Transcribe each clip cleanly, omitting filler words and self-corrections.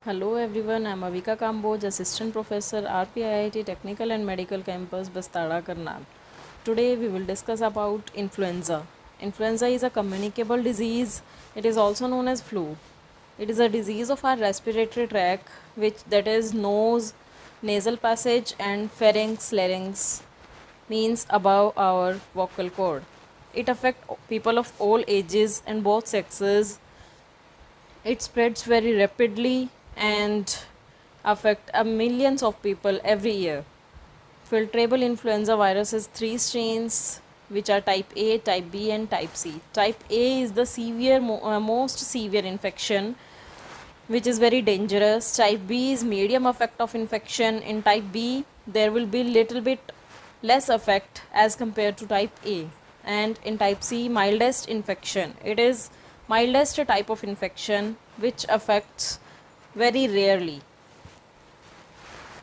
Hello everyone, I'm Avika Kamboj, Assistant Professor, RPIIT Technical and Medical Campus, Bastada, Karnal. Today we will discuss about influenza. Influenza is a communicable disease. It is also known as flu. It is a disease of our respiratory tract, which that is nose, nasal passage and larynx means above our vocal cord. It affects people of all ages and both sexes. It spreads very rapidly and affect millions of people every year. Filtrable influenza virus has three strains, which are type A, type B and type C. Type A is the most severe infection, which is very dangerous. Type B is medium effect of infection. In type B there will be little bit less effect as compared to type A. And in type C, mildest infection. It is mildest type of infection which affects very rarely.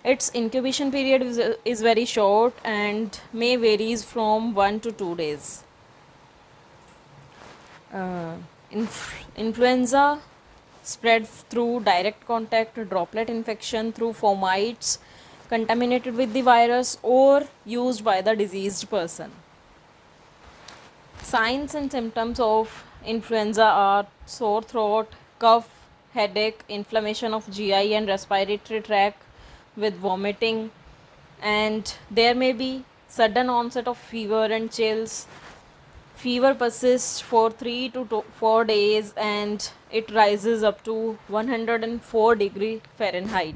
Its incubation period is very short and may varies from 1 to 2 days. Influenza spread through direct contact, droplet infection through fomites contaminated with the virus or used by the diseased person. Signs and symptoms of influenza are sore throat, cough, headache, inflammation of GI and respiratory tract with vomiting, and there may be sudden onset of fever and chills. Fever persists for 3 to 4 days and it rises up to 104 degree Fahrenheit.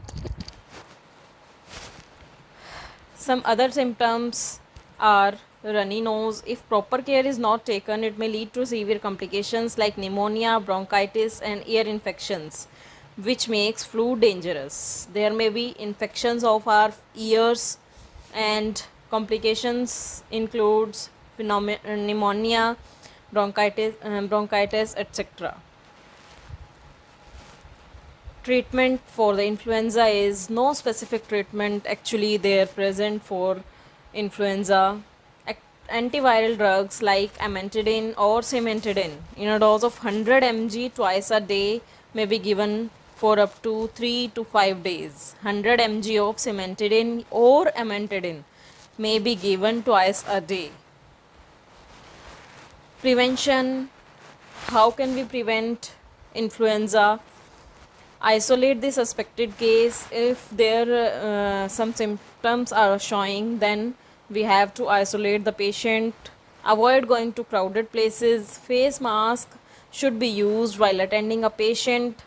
Some other symptoms are runny nose. If proper care is not taken, it may lead to severe complications like pneumonia, bronchitis and ear infections, which makes flu dangerous. There may be infections of our ears and complications includes pneumonia, bronchitis, etc. Treatment for the influenza is no specific treatment actually there present for influenza. Antiviral drugs like amantadine or cimetidine in a dose of 100 mg twice a day may be given for up to 3 to 5 days. 100 mg of cimetidine or amantadine may be given twice a day. Prevention. How can we prevent influenza? Isolate the suspected case. If there some symptoms are showing, then we have to isolate the patient. Avoid going to crowded places. Face mask should be used while attending a patient.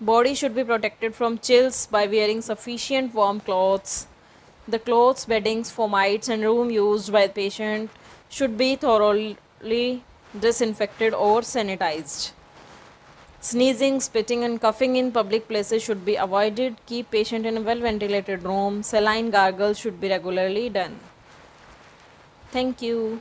Body should be protected from chills by wearing sufficient warm clothes. The clothes, beddings, fomites and room used by the patient should be thoroughly disinfected or sanitized. Sneezing, spitting and coughing in public places should be avoided. Keep patient in a well ventilated room. Saline gargles should be regularly done. Thank you.